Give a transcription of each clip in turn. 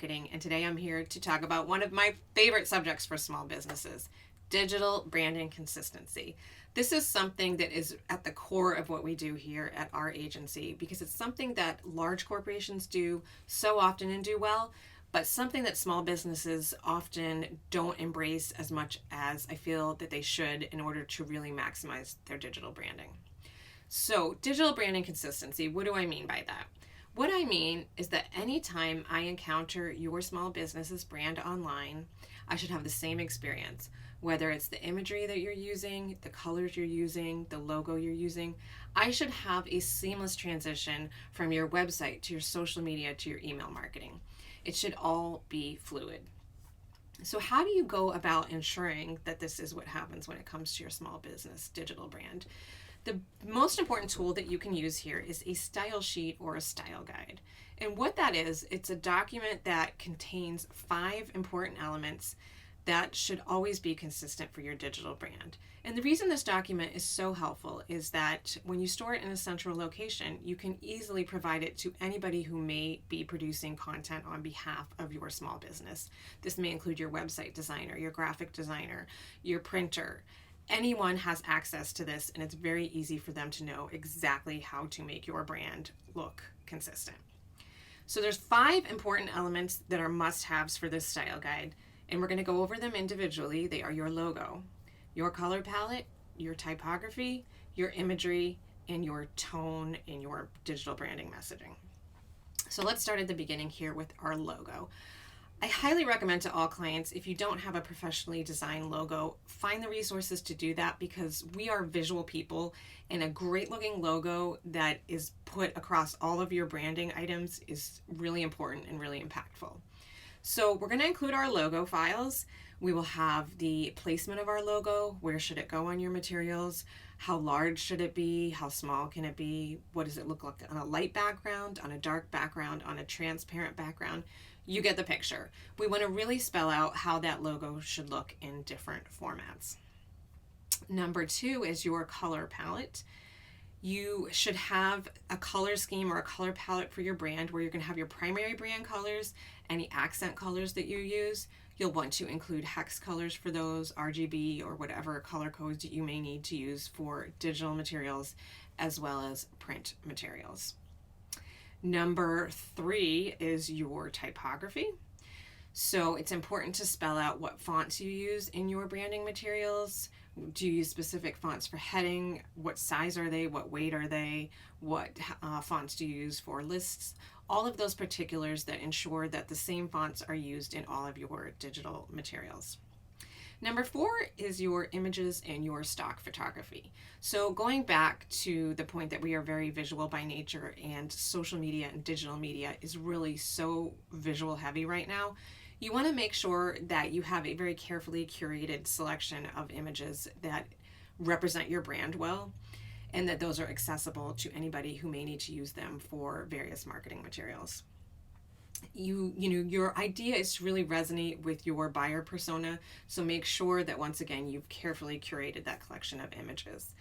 marketing, and today I'm here to talk about one of my favorite subjects for small businesses, digital branding consistency. This is something that is at the core of what we do here at our agency because it's something that large corporations do so often and do well, but something that small businesses often don't embrace as much as I feel that they should in order to really maximize their digital branding. So, digital branding consistency, what do I mean by that? What I mean is that anytime I encounter your small business's brand online, I should have the same experience. Whether it's the imagery that you're using, the colors you're using, the logo you're using, I should have a seamless transition from your website to your social media to your email marketing. It should all be fluid. So how do you go about ensuring that this is what happens when it comes to your small business digital brand? The most important tool that you can use here is a style sheet or a style guide. And what that is, it's a document that contains 5 important elements that should always be consistent for your digital brand. And the reason this document is so helpful is that when you store it in a central location, you can easily provide it to anybody who may be producing content on behalf of your small business. This may include your website designer, your graphic designer, your printer. Anyone has access to this, and it's very easy for them to know exactly how to make your brand look consistent. So there's 5 important elements that are must-haves for this style guide, and we're going to go over them individually. They are your logo, your color palette, your typography, your imagery, and your tone in your digital branding messaging. So let's start at the beginning here with our logo. I highly recommend to all clients, if you don't have a professionally designed logo, find the resources to do that because we are visual people, and a great looking logo that is put across all of your branding items is really important and really impactful. So we're going to include our logo files. We will have the placement of our logo. Where should it go on your materials? How large should it be? How small can it be? What does it look like on a light background, on a dark background, on a transparent background? You get the picture. We want to really spell out how that logo should look in different formats. Number 2 is your color palette. You should have a color scheme or a color palette for your brand where you're going to have your primary brand colors, any accent colors that you use. You'll want to include hex colors for those, RGB, or whatever color codes you may need to use for digital materials as well as print materials. Number 3 is your typography. So it's important to spell out what fonts you use in your branding materials. Do you use specific fonts for heading? What size are they? What weight are they? What fonts do you use for lists? All of those particulars that ensure that the same fonts are used in all of your digital materials. Number 4 is your images and your stock photography. So going back to the point that we are very visual by nature, and social media and digital media is really so visual heavy right now, you want to make sure that you have a very carefully curated selection of images that represent your brand well, and that those are accessible to anybody who may need to use them for various marketing materials. Your idea is to really resonate with your buyer persona, so make sure that once again you've carefully curated that collection of images.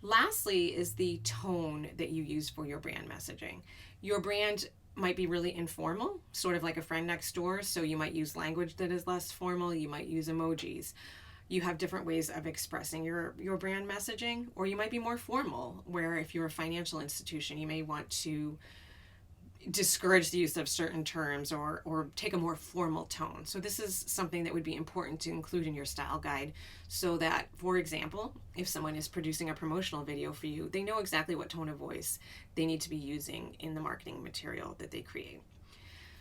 Lastly is the tone that you use for your brand messaging. Your brand might be really informal, sort of like a friend next door, so you might use language that is less formal, you might use emojis. You have different ways of expressing your brand messaging, or you might be more formal, where if you're a financial institution, you may want to discourage the use of certain terms or take a more formal tone. So this is something that would be important to include in your style guide so that, for example, if someone is producing a promotional video for you, they know exactly what tone of voice they need to be using in the marketing material that they create.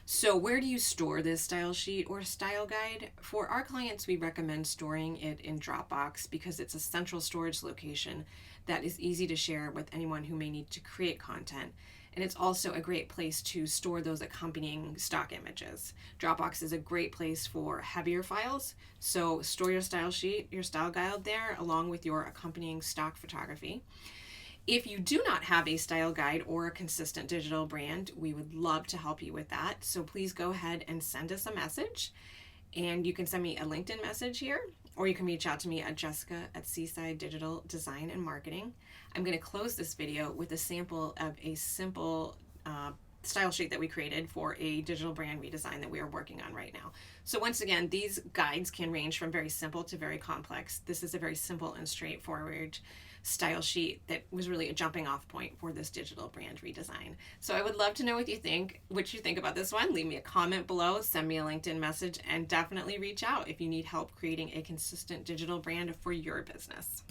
So where do you store this style sheet or style guide? For our clients, we recommend storing it in Dropbox because it's a central storage location that is easy to share with anyone who may need to create content. And it's also a great place to store those accompanying stock images. Dropbox is a great place for heavier files, so store your style sheet, your style guide there, along with your accompanying stock photography. If you do not have a style guide or a consistent digital brand, we would love to help you with that. So please go ahead and send us a message. And you can send me a LinkedIn message here, or you can reach out to me at Jessica@Seaside Digital Design and Marketing. I'm going to close this video with a sample of a simple style sheet that we created for a digital brand redesign that we are working on right now. So once again, these guides can range from very simple to very complex. This is a very simple and straightforward style sheet that was really a jumping off point for this digital brand redesign. So I would love to know what you think about this one. Leave me a comment below, send me a LinkedIn message, and definitely reach out if you need help creating a consistent digital brand for your business.